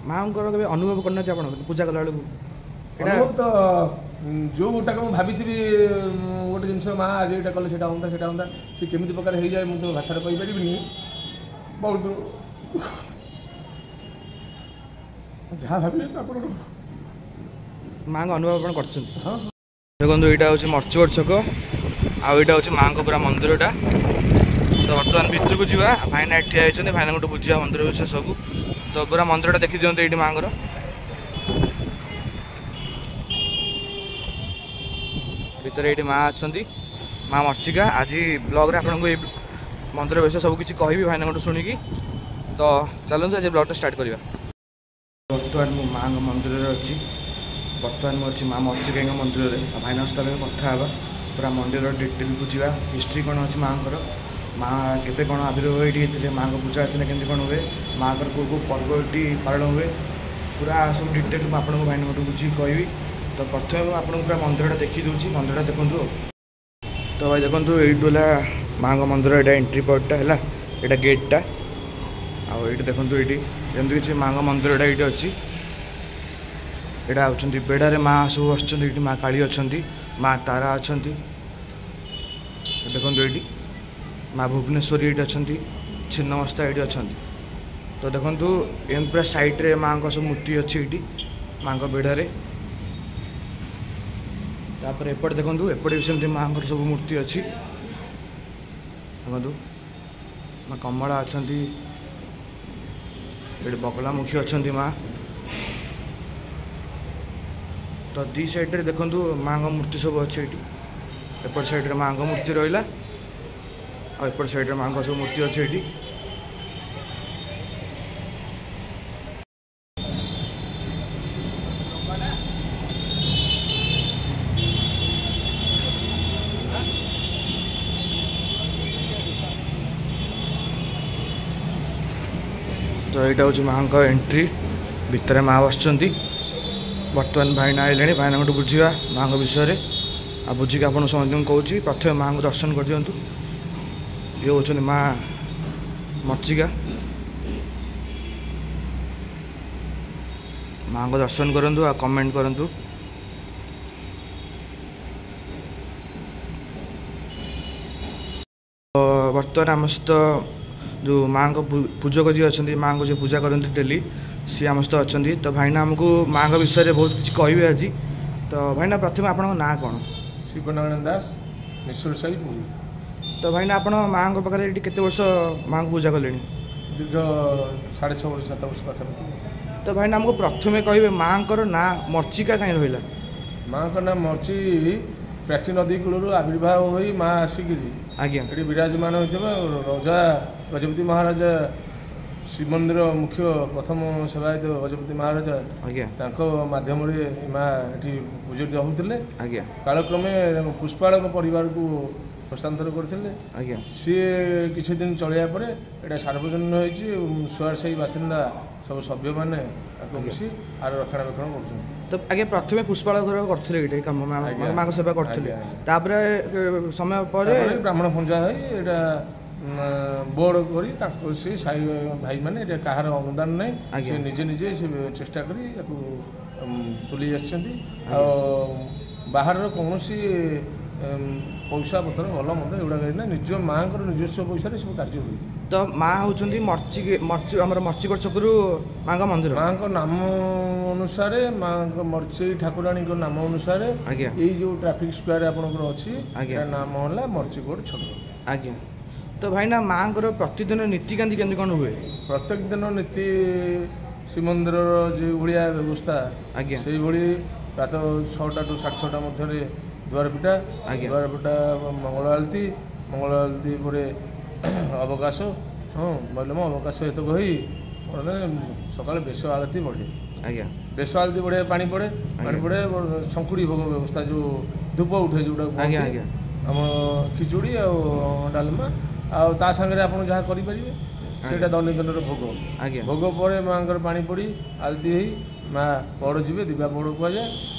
ମାଆଙ୍କର କେବେ ଅନୁଭବ କରିନାହାନ୍ତି ଆପଣ ପୂଜା କଲାବେଳକୁ? ଅନୁଭବ ତ ଯେଉଁଟାକୁ ମୁଁ ଭାବିଥିବି ଗୋଟେ ଜିନିଷ ମା ଆଜି ଏଇଟା କଲେ ସେଇଟା ହୁଅନ୍ତା ସେଇଟା ହୁଅନ୍ତା, ସେ କେମିତି ପ୍ରକାର ହେଇଯାଏ ମୁଁ ତ ଭାଷାରେ କହିପାରିବିନି। ବହୁତ ଯାହା ଭାବିଲେ ତ ଆପଣ ମାଆଙ୍କ ଅନୁଭବ ଆପଣ କରିଛନ୍ତି? ହଁ। ଦେଖନ୍ତୁ ଏଇଟା ହେଉଛି ମର୍ଚିଗଡ଼ ଛକ, ଆଉ ଏଇଟା ହେଉଛି ମାଆଙ୍କ ପୁରା ମନ୍ଦିରଟା। ତ ବର୍ତ୍ତମାନ ଭିତରକୁ ଯିବା, ଭାଇନା ଏଠି ଠିଆ ହେଇଛନ୍ତି, ଭାଇନାଙ୍କଠୁ ବୁଝିବା ମନ୍ଦିର ବିଷୟ ସବୁ। ତ ପୁରା ମନ୍ଦିରଟା ଦେଖିଦିଅନ୍ତୁ ଏଇଠି ମାଆଙ୍କର। ଭିତରେ ଏଇଠି ମା ଅଛନ୍ତି, ମା ମର୍ଚିକା। ଆଜି ବ୍ଲଗ୍ରେ ଆପଣଙ୍କୁ ଏଇ ମନ୍ଦିର ବିଷୟ ସବୁ କିଛି କହିବି ଭାଇନାଙ୍କଠୁ ଶୁଣିକି। ତ ଚାଲନ୍ତୁ ଆଜି ବ୍ଲଗ୍ଟା ଷ୍ଟାର୍ଟ କରିବା। ବର୍ତ୍ତମାନ ମୁଁ ମାଆଙ୍କ ମନ୍ଦିରରେ ଅଛି। ବର୍ତ୍ତମାନ ମୁଁ ଅଛି ମା ମର୍ଚିକାଙ୍କ ମନ୍ଦିରରେ। ଭାଇନାଙ୍କ ସହିତ ଆମେ କଥା ହେବା, ପୁରା ମନ୍ଦିରର ଡିଟେଲ୍ ବୁଝିବା, ହିଷ୍ଟ୍ରି କ'ଣ ଅଛି ମାଆଙ୍କର, ମା କେବେ କ'ଣ ଆବିର୍ଭାବ ଏଇଠି ହେଇଥିଲେ, ମାଆଙ୍କ ପୂଜା ଅର୍ଚ୍ଚନା କେମିତି କ'ଣ ହୁଏ, ମାଆଙ୍କର କେଉଁ କେଉଁ ପର୍ବ ଏଠି ପାଳନ ହୁଏ, ପୁରା ସବୁ ଡିଟେଲ୍ ମୁଁ ଆପଣଙ୍କୁ ଭାଇନାଙ୍କଠୁ ବୁଝିକି କହିବି। ତ ପ୍ରଥମେ ମୁଁ ଆପଣଙ୍କୁ ପୁରା ମନ୍ଦିରଟା ଦେଖିଦେଉଛି, ମନ୍ଦିରଟା ଦେଖନ୍ତୁ। ତ ଭାଇ ଦେଖନ୍ତୁ ଏଇଠୁ ହେଲା ମାଆଙ୍କ ମନ୍ଦିର, ଏଇଟା ଏଣ୍ଟ୍ରି ପଏଣ୍ଟଟା ହେଲା, ଏଇଟା ଗେଟ୍ଟା। ଆଉ ଏଇଠି ଦେଖନ୍ତୁ ଏଇଠି ଯେମିତି କିଛି ମାଆଙ୍କ ମନ୍ଦିରଟା ଏଇଠି ଅଛି। ଏଇଟା ହେଉଛନ୍ତି ବେଢ଼ାରେ ମା ସବୁ ବସିଛନ୍ତି, ଏଇଠି ମା କାଳୀ ଅଛନ୍ତି, ମା ତାରା ଅଛନ୍ତି। ଦେଖନ୍ତୁ ଏଇଠି ମା ଭୁବନେଶ୍ୱରୀ ଏଇଠି ଅଛନ୍ତି, ଛିନ୍ନମସ୍ତା ଏଇଠି ଅଛନ୍ତି। ତ ଦେଖନ୍ତୁ ଏମିତି ପୁରା ସାଇଡ଼୍ରେ ମାଆଙ୍କ ସବୁ ମୂର୍ତ୍ତି ଅଛି ଏଇଠି ମାଆଙ୍କ ବେଢ଼ାରେ। ତାପରେ ଏପଟେ ଦେଖନ୍ତୁ, ଏପଟେ ବି ସେମିତି ମାଆଙ୍କର ସବୁ ମୂର୍ତ୍ତି ଅଛି। ଦେଖନ୍ତୁ ମା କମଳା ଅଛନ୍ତି, ଏଠି ବଗଲାମୁଖୀ ଅଛନ୍ତି ମା। ତ ଦି ସାଇଡ଼୍ରେ ଦେଖନ୍ତୁ ମାଆଙ୍କ ମୂର୍ତ୍ତି ସବୁ ଅଛି ଏଇଠି। ଏପଟ ସାଇଡ଼୍ରେ ମାଆଙ୍କ ମୂର୍ତ୍ତି ରହିଲା, ଆଉ ଏପଟ ସାଇଡ଼୍ରେ ମାଆଙ୍କ ସବୁ ମୂର୍ତ୍ତି ଅଛି ଏଇଠି। ତ ଏଇଟା ହେଉଛି ମାଆଙ୍କ ଏଣ୍ଟ୍ରି, ଭିତରେ ମା ବସିଛନ୍ତି। ବର୍ତ୍ତମାନ ଭାଇନା ଆଇଲେଣି, ଭାଇନାଙ୍କଠୁ ବୁଝିବା ମାଆଙ୍କ ବିଷୟରେ, ଆଉ ବୁଝିକି ଆପଣଙ୍କୁ ସମସ୍ତଙ୍କୁ କହୁଛି। ପ୍ରଥମେ ମାଆଙ୍କୁ ଦର୍ଶନ କରିଦିଅନ୍ତୁ। ଇଏ ହେଉଛନ୍ତି ମା ମର୍ଚିକା। ମାଆଙ୍କ ଦର୍ଶନ କରନ୍ତୁ ଆଉ କମେଣ୍ଟ କରନ୍ତୁ। ବର୍ତ୍ତମାନ ଆମ ସହିତ ଯେଉଁ ମାଆଙ୍କ ପୂଜକ ଯିଏ ଅଛନ୍ତି, ମାଆଙ୍କୁ ଯିଏ ପୂଜା କରନ୍ତି ଡେଲି, ସିଏ ଆମ ସହିତ ଅଛନ୍ତି। ତ ଭାଇନା ଆମକୁ ମାଆଙ୍କ ବିଷୟରେ ବହୁତ କିଛି କହିବେ ଆଜି। ତ ଭାଇନା ପ୍ରଥମେ ଆପଣଙ୍କ ନାଁ କ'ଣ? ଶିବନାରାୟଣ ଦାସ, ନିଶ୍ଚଳ ସାହି, ପୁରୀ। ତ ଭାଇନା ଆପଣ ମାଆଙ୍କ ପାଖରେ ଏଠି କେତେ ବର୍ଷ ମାଆଙ୍କୁ ପୂଜା କଲେଣି? ଦୀର୍ଘ 6.5 ବର୍ଷ 7 ବର୍ଷ ପାଖାପାଖି। ତ ଭାଇନା ଆମକୁ ପ୍ରଥମେ କହିବେ ମାଆଙ୍କର ନାଁ ମର୍ଚିକା କାହିଁ ରହିଲା? ମାଆଙ୍କ ନାଁ ମର୍ଚି, ପ୍ରାଚୀ ନଦୀ କୂଳରୁ ଆବିର୍ଭାବ ହୋଇ ମା ଆସିକିରି ଆଜ୍ଞା ଏଠି ବିରାଜମାନ ହୋଇଥିବା ରଜା ଗଜପତି ମହାରାଜା, ଶ୍ରୀମନ୍ଦିର ମୁଖ୍ୟ ପ୍ରଥମ ସେବାୟତ ଗଜପତି ମହାରାଜା, ଆଜ୍ଞା ତାଙ୍କ ମାଧ୍ୟମରେ ମା ଏଠି ପୂଜିତ ହେଉଥିଲେ। ଆଜ୍ଞା କାଳକ୍ରମେ ପୁଷ୍ପାଳଙ୍କ ପରିବାରକୁ ହସ୍ତାନ୍ତର କରିଥିଲେ। ଆଜ୍ଞା ସିଏ କିଛି ଦିନ ଚଳିବା ପରେ ଏଇଟା ସାର୍ବଜନୀନ ହୋଇଛି। ସୁଆର ସାହି ବାସିନ୍ଦା ସବୁ ସଭ୍ୟମାନେ ତାକୁ ମିଶି ଆର ରକ୍ଷଣାବେକ୍ଷଣ କରୁଛନ୍ତି। ତ ଆଜ୍ଞା ପ୍ରଥମେ ପୁଷ୍ପାଳ ଘର କରିଥିଲେ ଏଇଠି କାମ, ମାଆଙ୍କ ସେବା କରିଥିଲେ। ତାପରେ ସମୟ ପରେ ବ୍ରାହ୍ମଣ ଖଞ୍ଜା ହୋଇ ଏଇଟା ବୋର୍ଡ କରି ତାକୁ ସେ ସାହି ଭାଇମାନେ, ଏଇଟା କାହାର ଅନୁଦାନ ନାହିଁ, ସେ ନିଜେ ନିଜେ ସେ ଚେଷ୍ଟା କରି ତାକୁ ତୁଲି ଆସିଛନ୍ତି। ଆଉ ବାହାରର କୌଣସି ପଇସା ପତ୍ର ଭଲ ମନ୍ଦ ଏଗୁଡ଼ାକ ନା, ନିଜ ମାଆଙ୍କର ନିଜସ୍ୱ ପଇସାରେ ସବୁ କାର୍ଯ୍ୟ ହୁଏ। ତ ମା ହେଉଛନ୍ତି ଆମର ମର୍ଚିଗଡ଼ ଛକରୁ ମାଆଙ୍କ ମନ୍ଦିର। ମାଆଙ୍କ ନାମ ଅନୁସାରେ, ମାଆଙ୍କ ମର୍ଚି ଠାକୁରାଣୀଙ୍କ ନାମ ଅନୁସାରେ ଆଜ୍ଞା ଏଇ ଯେଉଁ ଟ୍ରାଫିକ୍ ସ୍କୋୟାର ଆପଣଙ୍କର ଅଛି, ଆଜ୍ଞା ନାମ ହେଲା ମର୍ଚିଗଡ଼ ଛକ। ଆଜ୍ଞା। ତ ଭାଇନା ମାଆଙ୍କର ପ୍ରତିଦିନ ନୀତିକାନ୍ତି କେମିତି କ'ଣ ହୁଏ? ପ୍ରତ୍ୟେକ ଦିନ ନୀତି ଶ୍ରୀମନ୍ଦିରର ଯେଉଁଭଳିଆ ବ୍ୟବସ୍ଥା, ଆଜ୍ଞା ସେଇଭଳି ପ୍ରାତଃ 6ଟାରୁ 6:30 ମଧ୍ୟରେ ଦୁଆରପିଟା, ଦୁଆରପିଟା ମଙ୍ଗଳ ଆଳତି, ମଙ୍ଗଳ ଆଳତି ପରେ ଅବକାଶ, ମୈଲମ ଅବକାଶ ହେତୁ କହି ସକାଳେ ବେଶ ଆଳତି ବଢ଼େ। ଆଜ୍ଞା ବେଶ ଆଳତି ବଢ଼େ, ପାଣି ପଡ଼େ, ଶଙ୍କୁଡ଼ି ଭୋଗ ବ୍ୟବସ୍ଥା, ଯେଉଁ ଧୂପ ଉଠେ ଯେଉଁଟା ଆମ ଖିଚୁଡ଼ି ଆଉ ଡାଲମା, ଆଉ ତା ସାଙ୍ଗରେ ଆପଣ ଯାହା କରିପାରିବେ ସେଇଟା ଦୈନନ୍ଦିନର ଭୋଗ। ଭୋଗ ପରେ ମାଆଙ୍କର ପାଣି ପଡ଼ି ଆଳତି ହେଇ ମା ପହଡ଼ ଯିବେ, ଦିବା ପହଡ଼ କୁହାଯାଏ।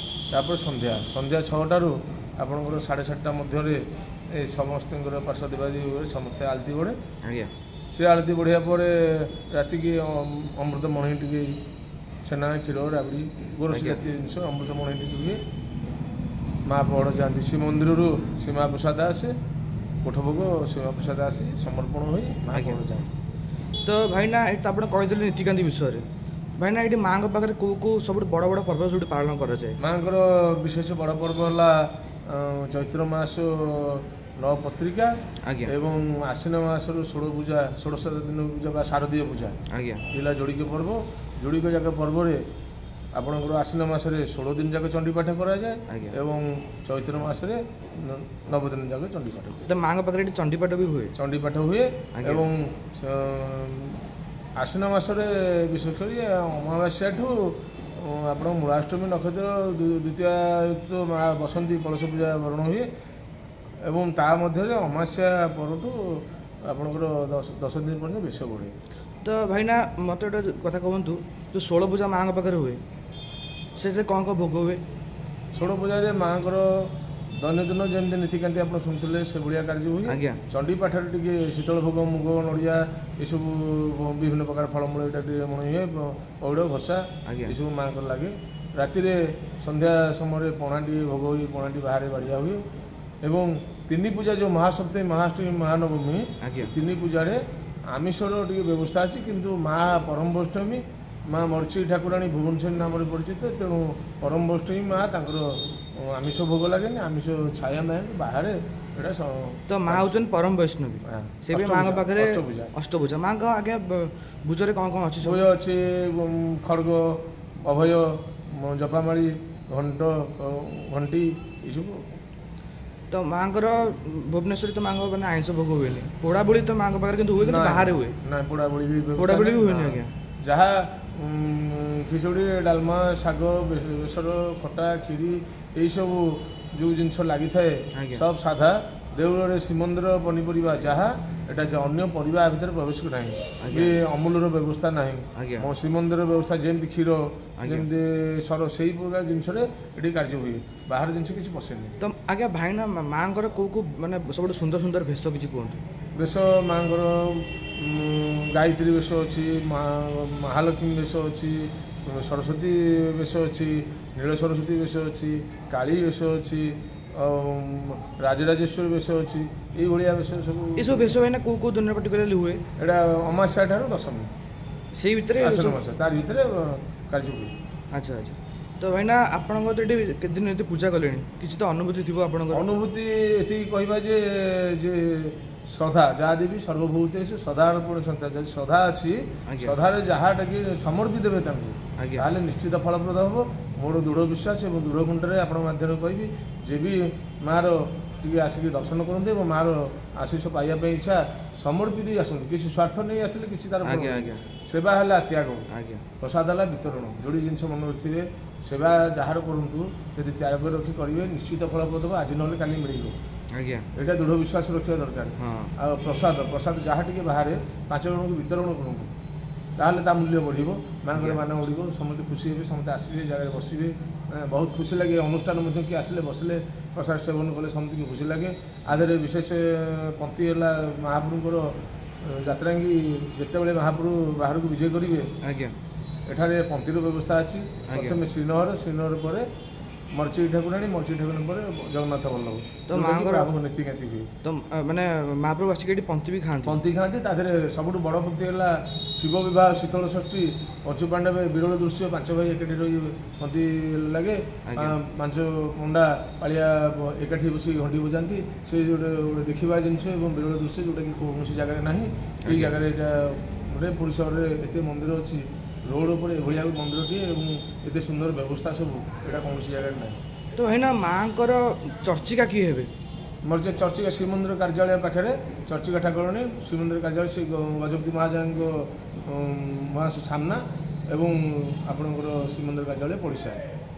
ତାପରେ ସନ୍ଧ୍ୟା 6ଟାରୁ ଆପଣଙ୍କର 7:30 ମଧ୍ୟରେ ଏ ସମସ୍ତଙ୍କର ପାର୍ଶ୍ୱଦେବାଦେବୀ ସମସ୍ତେ ଆଳତି ବଢ଼େ। ସେ ଆଳତି ବଢ଼ିବା ପରେ ରାତିକି ଅମୃତ ମଣି ଟିକେ ଛେନା କ୍ଷୀର ରାବଡ଼ି ଗୋରସ ଜାତୀୟ ଜିନିଷ ଅମୃତମଣି ଟିକେ ହୁଏ। ମା ବଡ଼ ଯାଆନ୍ତି ଶ୍ରୀମନ୍ଦିରରୁ ସୀମା ପ୍ରସାଦ ଆସେ, କୋଠ ଭୋଗ ସୀମା ପ୍ରସାଦ ଆସି ସମର୍ପଣ ହୋଇ ମା ବଡ଼ ଯାଆନ୍ତି। ତ ଭାଇନା ଏଠି ଆପଣ କହିଥିଲେ ନୀତିକାନ୍ତି ବିଷୟରେ, ଭାଇନା ଏଠି ମାଆଙ୍କ ପାଖରେ କେଉଁ କେଉଁ ସବୁଠୁ ବଡ଼ ବଡ଼ ପର୍ବ ସବୁଠି ପାଳନ କରାଯାଏ? ମାଆଙ୍କର ବିଶେଷ ବଡ଼ ପର୍ବ ହେଲା ଚୈତ୍ର ମାସ ନବପତ୍ରିକା ଏବଂ ଆଶ୍ୱିନ ମାସରୁ ଷୋଳ ପୂଜା, ଷୋଡ଼ଶ ଦିନ ପୂଜା ବା ଶାରଦୀୟ ପୂଜା ହେଲା ଯୋଡ଼ିକ ପର୍ବ। ଯୋଡ଼ିକ ଯାକ ପର୍ବରେ ଆପଣଙ୍କର ଆଶ୍ୱିନ ମାସରେ 16 ଦିନ ଯାକ ଚଣ୍ଡୀପାଠ କରାଯାଏ ଏବଂ ଚୈତ୍ର ମାସରେ 9 ଦିନ ଯାକ ଚଣ୍ଡୀପାଠ ହୁଏ। ତ ମାଆଙ୍କ ପାଖରେ ଏଠି ଚଣ୍ଡୀପାଠ ବି ହୁଏ? ଚଣ୍ଡୀପାଠ ହୁଏ ଏବଂ ଆଶ୍ୱିନ ମାସରେ ବିଶେଷ କରି ଅମାବାସ୍ୟାଠୁ ଆପଣ ମୂଳାଷ୍ଟମୀ ନକ୍ଷତ୍ର ଦ୍ୱିତୀୟା ମା ବସନ୍ତି କଳସ ପୂଜା ବରଣ ହୁଏ ଏବଂ ତା ମଧ୍ୟରେ ଅମାବାସ୍ୟା ପରଠୁ ଆପଣଙ୍କର 10 ଦିନ ପର୍ଯ୍ୟନ୍ତ ବେଶ ବଢ଼େ। ତ ଭାଇନା ମୋତେ ଗୋଟେ କଥା କୁହନ୍ତୁ, ଯେଉଁ 16 ପୂଜା ମାଆଙ୍କ ପାଖରେ ହୁଏ ସେଥିରେ କ'ଣ କ'ଣ ଭୋଗ ହୁଏ? 16 ପୂଜାରେ ମାଆଙ୍କର ଦୈନନ୍ଦିନ ଯେମିତି ନୀତିକାନ୍ତି ଆପଣ ଶୁଣିଥିଲେ ସେଭଳିଆ କାର୍ଯ୍ୟ ହୁଏ। ଚଣ୍ଡୀପାଠରେ ଟିକେ ଶୀତଳ ଭୋଗ, ମୁଗ, ନଡ଼ିଆ ଏସବୁ ବିଭିନ୍ନ ପ୍ରକାର ଫଳମୂଳ ଏଇଟା ଟିକେ ମଣି ହୁଏ, ପଇଡ଼ ଘଷା ଏସବୁ ମାଆଙ୍କର ଲାଗେ। ରାତିରେ ସନ୍ଧ୍ୟା ସମୟରେ ପଣାଟି ଭୋଗ ହୋଇ ପଣାଟି ବାହାରେ ବାଡ଼ିଆ ହୁଏ ଏବଂ 3 ପୂଜା ଯେଉଁ ମହାସପ୍ତମୀ, ମହାଷ୍ଟମୀ, ମହାନବମୀ, 3 ପୂଜାରେ ଆମିଷର ଟିକେ ବ୍ୟବସ୍ଥା ଅଛି, କିନ୍ତୁ ମା ପରମ ବୈଷ୍ଣବୀ ମା ମର୍ଚି ଠାକୁରାଣୀ ଭୁବନେଶ୍ୱର ନାମରେ ପରିଚିତ, ତେଣୁ ପରମ ବୈଷ୍ଣବୀ ମା ତାଙ୍କର ଆମିଷ ଭୋଗ ଲାଗେନି, ଆମିଷ ଛାୟା ନାହିଁ ବାହାରେ ଏଇଟା। ତ ମା ହେଉଛନ୍ତି ପରମ ବୈଷ୍ଣବୀ, ସେ ବି ମାଆଙ୍କ ପାଖରେ ଅଷ୍ଟଭୁଜା। ମାଆଙ୍କ ଆଜ୍ଞା ଭୁଜରେ କ'ଣ କ'ଣ ଅଛି? ଭୁଜ ଅଛି ଖଡ଼ଗ, ଅଭୟ, ଜପାମାଳି, ଘଣ୍ଟି ଏସବୁ। ତ ମାଆଙ୍କର ଭୁବନେଶ୍ୱରରେ ତ ମାଆଙ୍କ ମାନେ ଆଇଁଷ ଭୋଗ ହୁଏନି, ପୋଡ଼ାବଳି ତ ମାଆଙ୍କ ପାଖରେ କିନ୍ତୁ ହୁଏ, କିନ୍ତୁ ବାହାରେ ହୁଏ ନା? ପୋଡ଼ାବଳି ବି ହୁଏନି ଆଜ୍ଞା। ଯାହା ଖିଚୁଡ଼ି, ଡାଲମା, ଶାଗ, ବେସର, ଖଟା, କ୍ଷୀରି ଏଇସବୁ ଯେଉଁ ଜିନିଷ ଲାଗିଥାଏ ସବୁ ସାଧା। ଦେଉଳରେ ଶ୍ରୀମନ୍ଦିର ପନିପରିବା ଯାହା, ଏଇଟା ଅନ୍ୟ ପରିବା ଭିତରେ ପ୍ରବେଶ ନାହିଁ, ବି ଅମୁଲର ବ୍ୟବସ୍ଥା ନାହିଁ। ଶ୍ରୀମନ୍ଦିର ବ୍ୟବସ୍ଥା ଯେମିତି କ୍ଷୀର, ଯେମିତି ସର, ସେଇ ପ୍ରକାର ଜିନିଷରେ ଏଠି କାର୍ଯ୍ୟ ହୁଏ, ବାହାର ଜିନିଷ କିଛି ପଶେନି। ତ ଆଜ୍ଞା ଭାଇନା ମାଆଙ୍କର କେଉଁ କେଉଁ ମାନେ ସବୁଠୁ ସୁନ୍ଦର ସୁନ୍ଦର ଭେଷ କିଛି କୁହନ୍ତୁ? ବେଶ ମାଆଙ୍କର ଗାୟତ୍ରୀ ବେଶ ଅଛି, ମହାଲକ୍ଷ୍ମୀ ବେଶ ଅଛି, ସରସ୍ୱତୀ ବେଶ ଅଛି, ନୀଳ ସରସ୍ୱତୀ ବେଶ ଅଛି, କାଳୀ ବେଶ ଅଛି, ରାଜରାଜେଶ୍ୱରୀ ବେଶ ଅଛି, ଏଇଭଳିଆ ବେଶ ସବୁ। ଏସବୁ ବେଶ ଭାଇନା କେଉଁ କେଉଁ ଦିନରେ ପର୍ଟିକୁଲାରଲି ହୁଏ? ଏଇଟା ଅମାବାସ୍ୟା ଠାରୁ ଦଶମୀ, ସେଇ ଭିତରେ ଆଶ୍ୱିନ ମାସ ତାର ଭିତରେ କାର୍ଯ୍ୟ ହୁଏ। ଆଚ୍ଛା ଆଚ୍ଛା। ତ ଭାଇନା ଆପଣଙ୍କ ତ ଏଠି କେତେ ଦିନ ଏଠି ପୂଜା କଲେଣି, କିଛି ତ ଅନୁଭୂତି ଥିବ ଆପଣଙ୍କର? ଅନୁଭୂତି ଏତିକି କହିବା ଯେ ଶ୍ରଦ୍ଧା ଯାହା ଦେବି ସର୍ବଭୂତେଷୁ ସଦାର୍ପଣ ସନ୍ତା, ଯଦି ଶ୍ରଦ୍ଧା ଅଛି ଶ୍ରଦ୍ଧାରେ ଯାହାଟା କି ସମର୍ପି ଦେବେ ତାଙ୍କୁ, ତାହେଲେ ନିଶ୍ଚିତ ଫଳପ୍ରଦ ହେବ। ମୋର ଦୃଢ଼ ବିଶ୍ୱାସ ଏବଂ ଦୃଢ଼ କୁଣ୍ଡରେ ଆପଣଙ୍କ ମାଧ୍ୟମରେ କହିବି, ଯେ ବି ମାଆର ଟିକେ ଆସିକି ଦର୍ଶନ କରନ୍ତୁ ଏବଂ ମାଆର ଆଶୀଷ ପାଇବା ପାଇଁ ଇଚ୍ଛା ସମର୍ପି ଦେଇ ଆସନ୍ତୁ। କିଛି ସ୍ୱାର୍ଥ ନେଇ ଆସିଲେ କିଛି ତାର ସେବା ହେଲା ତ୍ୟାଗ, ପ୍ରସାଦ ହେଲା ବିତରଣ। ଯୋଡ଼ି ଜିନିଷ ମନେ ରଖିଥିବେ, ସେବା ଯାହାର କରନ୍ତୁ, ଯଦି ତ୍ୟାଗ ରଖି କରିବେ ନିଶ୍ଚିତ ଫଳପ୍ରଦ ହେବ, ଆଜି ନହେଲେ କାଲି ମିଳିବ। ଏଇଟା ଦୃଢ଼ ବିଶ୍ୱାସ ରଖିବା ଦରକାର। ଆଉ ପ୍ରସାଦ ଯାହା ଟିକେ ବାହାରେ 5 ଜଣଙ୍କୁ ବିତରଣ କରନ୍ତୁ, ତାହେଲେ ତା ମୂଲ୍ୟ ବଢ଼ିବ, ମାଆଙ୍କର ମାନ ବଢ଼ିବ, ସମସ୍ତେ ଖୁସି ହେବେ, ସମସ୍ତେ ଆସିବେ, ଜାଗାରେ ବସିବେ, ବହୁତ ଖୁସି ଲାଗେ। ଅନୁଷ୍ଠାନ ମଧ୍ୟ କିଏ ଆସିଲେ ବସିଲେ ପ୍ରସାଦ ସେବନ କଲେ ସମସ୍ତଙ୍କୁ ଖୁସି ଲାଗେ। ଆ ଦେହରେ ବିଶେଷ ପନ୍ତି ହେଲା ମହାପ୍ରଭୁଙ୍କର ଯାତ୍ରାଙ୍ଗୀ ଯେତେବେଳେ ମହାପ୍ରଭୁ ବାହାରକୁ ବିଜେ କରିବେ, ଏଠାରେ ପନ୍ତିର ବ୍ୟବସ୍ଥା ଅଛି। ପ୍ରଥମେ ଶ୍ରୀନଗର ପରେ ମର୍ଚି ଠାକୁରାଣୀ, ମର୍ଚି ଠାକୁରାଣୀ ପରେ ଜଗନ୍ନାଥ ବଲ୍ଲଭ। ତ ମାଆଙ୍କର ନୀତିକାନ୍ତି ହୁଏ, ତ ମାନେ ମହାପ୍ରଭୁ ଆସିକି ଏଠି ପନ୍ତି ବି ଖାଆନ୍ତି। ତା ଦେହରେ ସବୁଠୁ ବଡ଼ ପନ୍ତି ହେଲା ଶିବ ବିବାହ, ଶୀତଳ ଷଷ୍ଠୀ, ପଞ୍ଚୁପାଣ୍ଡବ ବିରଳ ଦୃଶ୍ୟ, 5 ଭାଇ ଏକାଠି ରହି ପନ୍ତି ଲାଗେ। 5 ପଣ୍ଡା ପାଳିଆ ଏକାଠି ବସି ଘଣ୍ଟି ବଜାନ୍ତି, ସେ ଗୋଟେ ଦେଖିବା ଜିନିଷ ଏବଂ ବିରଳ ଦୃଶ୍ୟ ଯେଉଁଟାକି କୌଣସି ଜାଗାରେ ନାହିଁ। ଏଇ ଜାଗାରେ ଏଇଟା ଗୋଟେ ପୁରୀ ସହରରେ ଏତେ ମନ୍ଦିର ଅଛି, ରୋଡ଼ ଉପରେ ଏଭଳିଆ ମନ୍ଦିରଟିଏ ଏବଂ ଏତେ ସୁନ୍ଦର ବ୍ୟବସ୍ଥା ସବୁ, ଏଇଟା କୌଣସି ଜାଗାରେ ନାହିଁ। ତ ଭାଇନା ମାଆଙ୍କର ଚର୍ଚ୍ଚିକା କିଏ ହେବେ? ଚର୍ଚ୍ଚିକା ଶ୍ରୀମନ୍ଦିର କାର୍ଯ୍ୟାଳୟ ପାଖରେ ଚର୍ଚ୍ଚିକା ଠାକୁରାଣୀ, ଶ୍ରୀମନ୍ଦିର କାର୍ଯ୍ୟାଳୟ ଶ୍ରୀ ଗଜପତି ମହାରାଜାଙ୍କ ସାମ୍ନା ଏବଂ ଆପଣଙ୍କର ଶ୍ରୀମନ୍ଦିର କାର୍ଯ୍ୟାଳୟ ପଡ଼ିଶା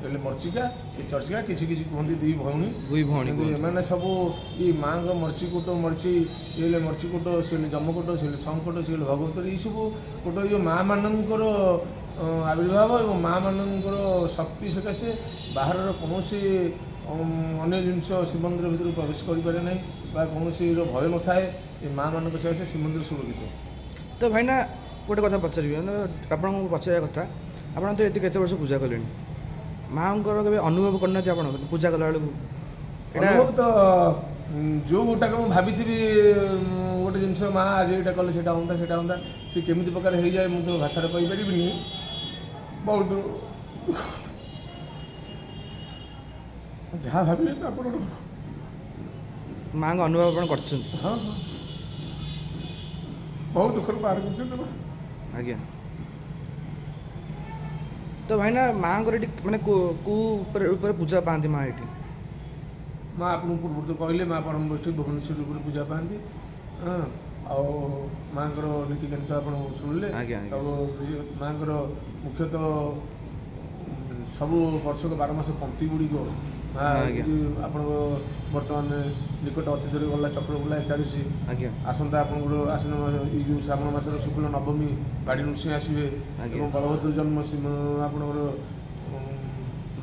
ହେଲେ ମର୍ଚିକା। ସେ ଚର୍ଚ୍ଚିକା କିଛି କିଛି କୁହନ୍ତି ଦୁଇ ଭଉଣୀ ଏମାନେ ସବୁ ଏଇ ମାଆଙ୍କ ମର୍ଚିକୋଟ, ମର୍ଚି ଇଏ ହେଲେ ମର୍ଚିକୋଟ, ସେ ହେଲେ ଯମକୋଟ, ସେ ହେଲେ ଶଙ୍ଖକୋଟ, ସେ ହେଲେ ଭଗବତର, ଏଇସବୁ କୋଟ ଯେଉଁ ମାଆମାନଙ୍କର ଆବିର୍ଭାବ ଏବଂ ମାଆମାନଙ୍କର ଶକ୍ତି ସକାଶେ ବାହାରର କୌଣସି ଅନ୍ୟ ଜିନିଷ ଶ୍ରୀମନ୍ଦିର ଭିତରକୁ ପ୍ରବେଶ କରିପାରେ ନାହିଁ ବା କୌଣସିର ଭୟ ନଥାଏ। ଏ ମାଆମାନଙ୍କ ସକାଶେ ଶ୍ରୀମନ୍ଦିର ସୁରକ୍ଷିତ। ତ ଭାଇନା ଗୋଟେ କଥା ପଚାରିବି, ଆପଣଙ୍କୁ ପଚାରିବା କଥା, ଆପଣ ତ ଏତେ କେତେ ବର୍ଷ ପୂଜା କଲେଣି, ମାଆଙ୍କର କେବେ ଅନୁଭବ କରିନାହାନ୍ତି ଆପଣ ପୂଜା କଲାବେଳକୁ? ଅନୁଭବ ତ ଯେଉଁଟାକୁ ମୁଁ ଭାବିଥିବି ଗୋଟେ ଜିନିଷ ମା ଆଜି ଏଇଟା କଲେ ସେଇଟା ହୁଅନ୍ତା ସେଇଟା ହୁଅନ୍ତା, ସେ କେମିତି ପ୍ରକାର ହେଇଯାଏ ମୁଁ ତ ଭାଷାରେ କହିପାରିବିନି। ବହୁତ ଯାହା ଭାବିଲେ ତ ଆପଣ ମାଆଙ୍କ ଅନୁଭବ ଆପଣ କରିଛନ୍ତି? ହଁ ହଁ, ବହୁତ ଦୁଃଖରୁ ପାର କରୁଛନ୍ତି। ଆଜ୍ଞା। ତ ଭାଇନା ମାଆଙ୍କର ଏଠି ମାନେ କେଉଁ ଉପରେ ପୂଜା ପାଆନ୍ତି ମା ଏଠି? ମା ଆପଣଙ୍କୁ ପୂର୍ବରୁ ତ କହିଲେ ମା ପରମବୈଷ୍ଠୀ ଭୁବନେଶ୍ୱର ଉପରେ ପୂଜା ପାଆନ୍ତି। ହଁ, ଆଉ ମାଆଙ୍କର ନୀତିକାନ୍ତି ତ ଆପଣ ଶୁଣିଲେ। ଆଜ୍ଞା। ଆଉ ମାଆଙ୍କର ମୁଖ୍ୟତଃ ସବୁ ବର୍ଷକ 12 ମାସ ପନ୍ତି ଗୁଡ଼ିକ ଆପଣଙ୍କ ବର୍ତ୍ତମାନ ନିକଟ ଅତୀତରେ ଗଲା ଚକ୍ରବୁଲା ଏକାଦଶୀ। ଆଜ୍ଞା। ଆସନ୍ତା ଆପଣଙ୍କର ଆଶ୍ଵିନ ଏଇ ଯେଉଁ ଶ୍ରାବଣ ମାସର ଶୁକ୍ଳ ନବମୀ ବାଡ଼ି ନୃସିଂହ ଆସିବେ ଏବଂ ବଳଭଦ୍ର ଜନ୍ମ ଆପଣଙ୍କର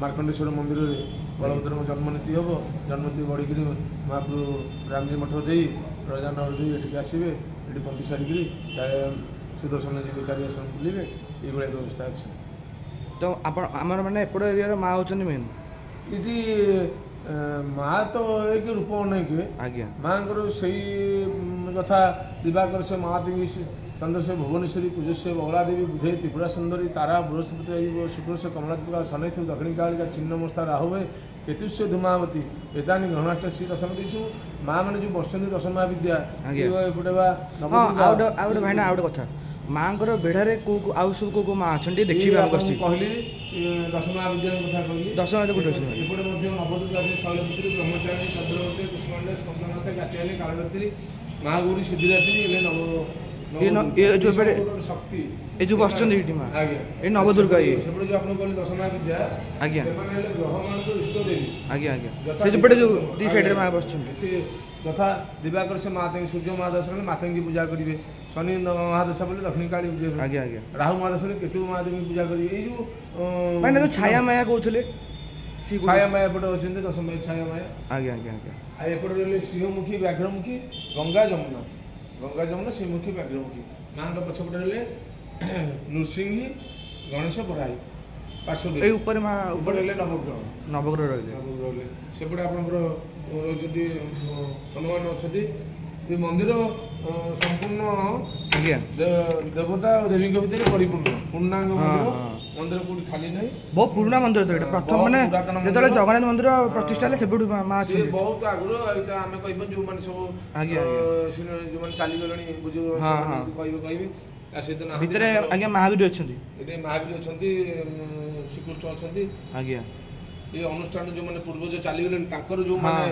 ମାର୍କଣ୍ଡେଶ୍ୱର ମନ୍ଦିରରେ ବଳଭଦ୍ରଙ୍କ ଜନ୍ମନୀତି ହେବ। ଜନ୍ମନୀତି ବଢ଼ିକିରି ମହାପ୍ରଭୁ ରାମଜୀ ମଠ ଦେଇ ରଜାନଗର ଦେଇ ଏଠିକି ଆସିବେ। ଏଠି ପନ୍ତି ସାରିକିରି ସୁଦର୍ଶନ ଯିବେ, ଚାରି ଆଶ୍ରମ ବୁଲିବେ, ଏଇଭଳିଆ ବ୍ୟବସ୍ଥା ଅଛି। ତ ଆପଣ ଆମର ମାନେ ଏପଟ ଏରିଆର ମା ହେଉଛନ୍ତି ମେନ୍ ଏଠି ମା ତ ଏକ ରୂପ ଅନେକ। ଆଜ୍ଞା। ମାଆଙ୍କର ସେଇ ଯଥା ଦିବାକର ସେ ମହାଦେବୀ ଚନ୍ଦ୍ରଶେ ଭୁବନେଶ୍ୱରୀ ପୂଜସ୍ୟ ବଗଳାଦେବୀ ବୁଧେ ତ୍ରିପୁରା ସୁନ୍ଦରୀ ତାରା ବୃହସ୍ପତି ଶୁକ୍ରଶ କମଳାତ୍ମିକା ଶନୈଥୁ ଦକ୍ଷିଣକାଳିକା ଛିନ୍ନମସ୍ତା ରାହୁବେ କେତୁସ୍ୟ ଧୂମାବତୀ ବେଦାନୀ ଗ୍ରହଣାଷ୍ଟ ଶ୍ରୀ ଦଶମତୀ ସବୁ ମା ମାନେ ଯେଉଁ ବସିଛନ୍ତି ଦଶ ମହାବିଦ୍ୟା ଏପଟେ ବା ଆଉ ଗୋଟେ ଭାଇନା ଆଉ ଗୋଟେ କଥା, ମାଆଙ୍କର ବେଢ଼ାରେ ଆଉ ସବୁ କେଉଁ ମା ଅଛନ୍ତି ଦେଖିବେ? କହିଲି ଦଶ ମହାବିଦ୍ୟାଙ୍କ କଥା କହିଲି। ଦଶ ମହାବିଦ୍ୟା କୋଉଠି ଅଛନ୍ତି? ଏପଟେ ମଧ୍ୟ ନବଦୁର୍ଗା ଅଛି, ଶୈଳପୁତ୍ରୀ, ବ୍ରହ୍ମଚାରିଣୀ, ଚନ୍ଦ୍ରବତୀ, କୁଷ୍ମାଣ୍ଡା, ସ୍କନ୍ଦନାଥ, କାତ୍ୟାୟନୀ, କାଳରାତ୍ରୀ, ମା ଗୌରୀ, ସିଦ୍ଧିଦାତ୍ରୀ ହେଲେ ଶକ୍ତି ଏ ଯେଉଁ ବସିଛନ୍ତି ଏଇଠି ମା। ଆଜ୍ଞା। ଏ ନବଦୁର୍ଗା ସେପଟେ ଯେଉଁ ଆପଣ କହିଲେ ଦଶ ମହାବିଦ୍ୟା, ଆଜ୍ଞା, ସେମାନେ ହେଲେ ଗ୍ରହମାନଙ୍କର ଇଷ୍ଟ ଦେବୀ। ଆଜ୍ଞା ଆଜ୍ଞା। ସେପଟେ ଯେଉଁ ଦି ସାଇଡ଼ରେ ମା ବସିଛନ୍ତି, ସେ ଯଥା ଦିବାକର ସେ ମାତାଙ୍କୁ ସୂର୍ଯ୍ୟ ମହାଦଶା ହେଲେ ମାତାଙ୍କୁ ପୂଜା କରିବେ। ଶନି ମହାଦଶା ବୋଲେ ଦକ୍ଷିଣକାଳୀ ପୂଜା କରିବେ। ଆଜ୍ଞା ଆଜ୍ଞା। ରାହୁ ମହାଦଶା ହେଲେ କେତୁ ମହାଦେବୀଙ୍କୁ ପୂଜା କରିବେ। ଏଇ ଯେଉଁ ମାନେ ଯେଉଁ ଛାୟା ମାୟା କହୁଥିଲେ, ଛାୟା ମାୟା ଏପଟେ ଅଛନ୍ତି, ଦଶ ଛାୟା ମାୟା। ଆଜ୍ଞା ଆଜ୍ଞା ଆଜ୍ଞା। ଆଉ ଏପଟେ ରହିଲେ ସିଂହମୁଖୀ, ବ୍ୟାଘ୍ରମୁଖୀ, ଗଙ୍ଗା ଯମୁନା, ସିଂହମୁଖୀ, ବ୍ୟାଘ୍ରମୁଖୀ। ମାଆଙ୍କ ପଛପଟେ ହେଲେ ନୃସିଂହୀ, ଗଣେଶ, ବରାହୀ। ପାର୍ଶ୍ୱ ଏଇ ଉପରେ ମା ଉପରେ ହେଲେ ନବଗ୍ରହ ରହିଲେ। ସେପଟେ ଆପଣଙ୍କର ରହିଛନ୍ତି ହନୁମାନ ଅଛନ୍ତି। ଏ ମନ୍ଦିର ସମ୍ପୂର୍ଣ୍ଣ ଆଜ୍ଞା ଦେବତା ଆଉ ଦେବୀଙ୍କ ଭିତରେ ପରିପୂର୍ଣ୍ଣ ପୂର୍ଣ୍ଣାଙ୍ଗ ମନ୍ଦିର। ମନ୍ଦିର କୋଉଠି ଖାଲି ନାହିଁ, ବହୁତ ପୁରୁଣା ମନ୍ଦିର ତ ଏଇଟା। ପ୍ରଥମ ମାନେ ଯେତେବେଳେ ଜଗନ୍ନାଥ ମନ୍ଦିର ପ୍ରତିଷ୍ଠା ହେଲେ ସେବେଠୁ ମା ଅଛନ୍ତି। ବହୁତ ଆଗରୁ ଆମେ କହିବା ଯୋଉମାନେ ସବୁ ଯୋଉମାନେ ଚାଲିଗଲେଣି ବୁଝିବେ କହିବେ। ଭିତରେ ଆଜ୍ଞା ମହାବୀର ଅଛନ୍ତି, ଏଠି ମହାବୀର ଅଛନ୍ତି, ଶ୍ରୀକୃଷ୍ଣ ଅଛନ୍ତି। ଆଜ୍ଞା। ଏ ଅନୁଷ୍ଠାନ ଯୋଉମାନେ ପୂର୍ବଜ ଚାଲିଗଲେଣି ତାଙ୍କର ଯୋଉମାନେ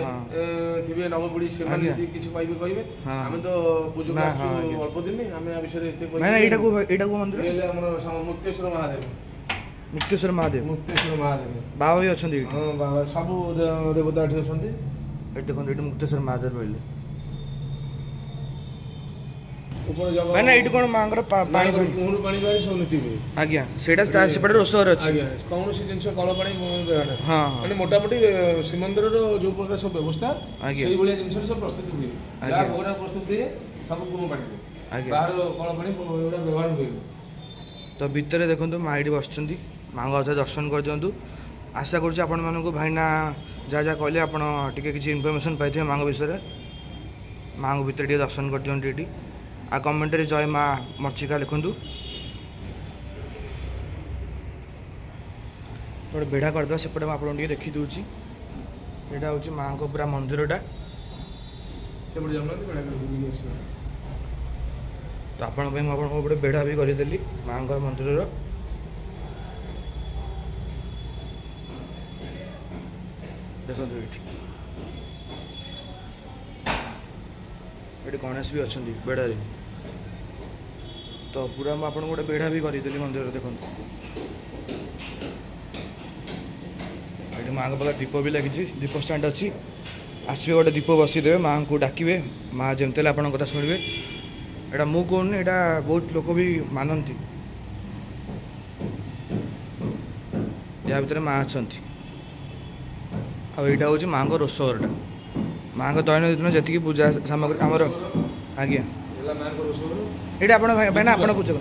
ଥିବେ ନବପିଢ଼ି ସେମାନେ ଯଦି କିଛି କହିବେ। ଆମେ ତ ପୂଜକ ଆସୁଛୁ ଅଳ୍ପ ଦିନ, ଆମେ ଆ ବିଷୟରେ ଏତେ କହିବା। ଏଇଟାକୁ ମନ୍ଦିର ହେଲେ ଆମର ମୁକ୍ତେଶ୍ୱର ମହାଦେବ। ମୁକ୍ତେଶ୍ୱର ମହାଦେବ ବାବା ବି ଅଛନ୍ତି ଏଇଠି। ହଁ ବାବା, ସବୁ ଦେବତା ଏଠି ଅଛନ୍ତି। ଏଠି ଦେଖନ୍ତୁ, ଏଇଠି ମୁକ୍ତେଶ୍ୱର ମହାଦେବ ରହିଲେ। ମାନେ ଏଇଠି କ'ଣ ମାଙ୍କର ପାଣି ପାଣି ବାହାରି ସବୁ ନୀତି ହୁଏ। ଆଜ୍ଞା, ସେଇଟା ସେପଟେ ରୋଷଘର ଅଛି। ଆଜ୍ଞା, କୌଣସି ଜିନିଷ କଳ ପାଣି ମାନେ ମୋଟାମୋଟି ଶ୍ରୀମନ୍ଦିରର ଯୋଉ ପ୍ରକାର ସବୁ ବ୍ୟବସ୍ଥା ସେଇଭଳିଆ ଜିନିଷ ସବୁ ପ୍ରସ୍ତୁତି ହୁଏ। ଯାହା ଘୋରା ପ୍ରସ୍ତୁତି ହୁଏ ସବୁ ଗୁଣ ପାଣି ବାହାର କଳ ପାଣି ଏଗୁଡ଼ା ବ୍ୟବହାର ହୁଏ। ତ ଭିତରେ ଦେଖନ୍ତୁ ମା ଏଇଠି ବସିଛନ୍ତି, ମାଙ୍କ କଥା ଦର୍ଶନ କରିଦିଅନ୍ତୁ। ଆଶା କରୁଛି ଆପଣମାନଙ୍କୁ ଭାଇନା ଯାହା ଯାହା କହିଲେ ଆପଣ ଟିକେ କିଛି ଇନଫର୍ମେସନ୍ ପାଇଥିବେ ମାଙ୍କ ବିଷୟରେ। ମାଙ୍କ ଭିତରେ ଟିକେ ଦର୍ଶନ କରିଦିଅନ୍ତୁ ଏଠି। ଆଉ କମେଣ୍ଟରେ ଜୟ ମା ମର୍ଚିକା ଲେଖନ୍ତୁ। ଗୋଟେ ବେଢ଼ା କରିଦେବା, ସେପଟେ ମୁଁ ଆପଣଙ୍କୁ ଟିକେ ଦେଖିଦେଉଛି। ଏଇଟା ହେଉଛି ମାଙ୍କ ପୁରା ମନ୍ଦିରଟା। ତ ଆପଣଙ୍କ ପାଇଁ ମୁଁ ଆପଣଙ୍କ ଗୋଟେ ବେଢ଼ା ବି କରିଦେଲି ମାଙ୍କ ମନ୍ଦିରର। ଦେଖନ୍ତୁ ଏଠି ଗଣେଶ ବି ଅଛନ୍ତି ବେଢ଼ାରେ। ତ ପୁରା ମୁଁ ଆପଣଙ୍କୁ ଗୋଟେ ବେଢ଼ା ବି କରିଦେଲି ମନ୍ଦିରରେ। ଦେଖନ୍ତୁ ଏଠି ମାଙ୍କ ପାଖରେ ଦୀପ ବି ଲାଗିଛି, ଦୀପ ଷ୍ଟାଣ୍ଡ ଅଛି। ଆସିବେ ଗୋଟେ ଦୀପ ବସିଦେବେ, ମାଙ୍କୁ ଡାକିବେ, ମା ଯେମିତି ହେଲେ ଆପଣଙ୍କ କଥା ଶୁଣିବେ। ଏଇଟା ମୁଁ କହୁନି, ଏଇଟା ବହୁତ ଲୋକ ବି ମାନନ୍ତି। ୟା ଭିତରେ ମା ଅଛନ୍ତି। ଆଉ ଏଇଟା ହେଉଛି ମାଙ୍କ ରୋଷଘରଟା। ମାଙ୍କ ଦୈନନ୍ଦିନ ଯେତିକି ପୂଜା ସାମଗ୍ରୀ ଆମର। ଆଜ୍ଞା, ଏଇଟା ଆପଣ ଭାଇନା ଆପଣ ପୂଜା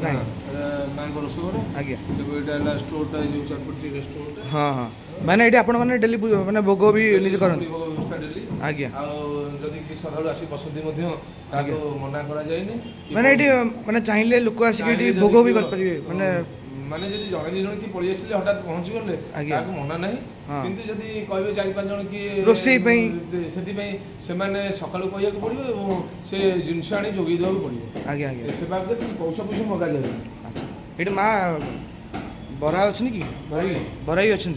ମାଙ୍କ ରୋଷଘର। आज्ञा एटा है स्टोरटा जो चटपटी रेस्टोरेंट हाँ हाँ माने ये आपण मैंने डेली माने भोग भी निज करन व्यवस्था डेली आज्ञा आ जदि कि सदालु आसी बसती मध्य ताको मना करा जायनी माने ये माने चाहिए लोक आसिक भोग भी कर परिबे माने माने जदि जने दी जन की पळि आसिले हठात पहुंची गले ताको मना नाही किंतु जदि कहबे 4-5 जन की रोसई पई सेति पई से माने सकाळु कहया को पड़िबो एवं से जिंस आनी जोगी देबो पड़िबो आज्ञा आज्ञा से बाबद पैसा पैसा मगा जाय अच्छा एठी मां बरा अछि कि बराई अछि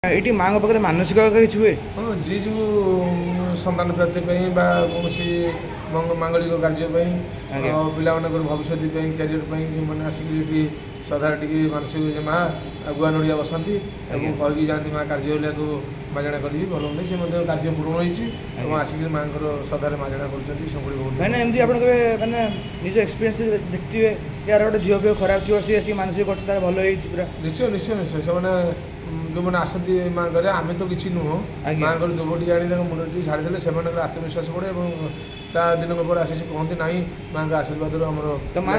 ये माँ पाखे मानसिक किसी हुए हाँ जी जो संतान प्राप्ति बा कौन मांगलिक कार्य पिला भविष्य क्यारियर मैंने आसिक सदा टी मानसिक माँ अगुआ नड़िया बसती कहीकि जाती माँ कार्य को माजणा करी भल नहीं से कार्य पूर्ण होती आसिक माँ सदा माजणा करमती आप मैंने निज एक्सपीरियंस देखते यार गोटे झील भी खराब थी सी आसिक मानसिक कर भल पूरा निश्चय निश्चय निश्चय से जो मैंने आसती माँ घर आम तो किसी नुह माँ घर दुबटी आनी मुंडी छाड़ीदे से आत्मविश्वास बढ़े और दिन पर आसी कहते ना माँ का आशीर्वाद माँ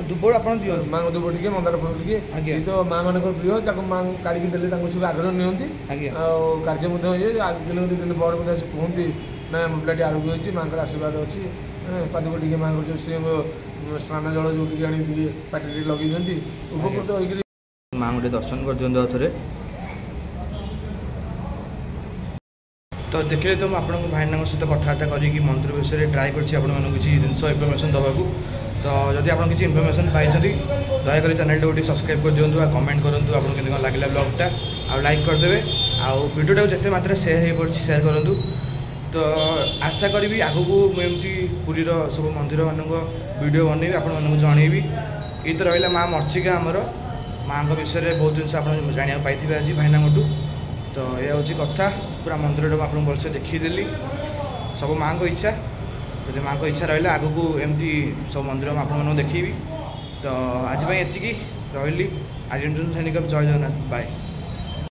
दुबड़ आप माँ दुब टे मंदार फूल टे तो माँ मान प्रिय माँ काढ़ी देते सब आग्रह नियंती कार्य दिन 2 दिन पर कहती ना पिलाटी आरोग्य होती माँ का आशीर्वाद अच्छी पादुक टे माँ जो स्नान जल जो आनी पाटी लगे उपकृत हो माँ गोटे दर्शन कर दिखाँ थे तो देखिए तो आप भाईना सहित कथबार्ता करी मंदिर विषय ट्राए कर किसी जिन इनफर्मेशन दवाक तो जदि आप किसी इनफर्मेशन पाई दयाकोरी चैनल गोटे सब्सक्राइब कर दिखाँ कमेंट करूँ आपको केमती लगे ब्लॉगटा आ लाइक करदे वीडियोटा जिते मात्रा सेयार हो सेयार करूँ तो आशा करी आगू मुझे पुरी सब मंदिर मान वीडियो बनैबी आपको जनइबी ये तो रहा माँ मर्चिका आमर माँ विषय में बहुत जिन आप जाना पाई आज भाईना तो यह हूँ कथा पूरा मंदिर आप भलसे देखीदेली सब माँ को इच्छा जब माँ को इच्छा रहा आग को एमती सब मंदिर आप देखी तो आज ये रही आज सैनिक जय जगन्नाथ बाय।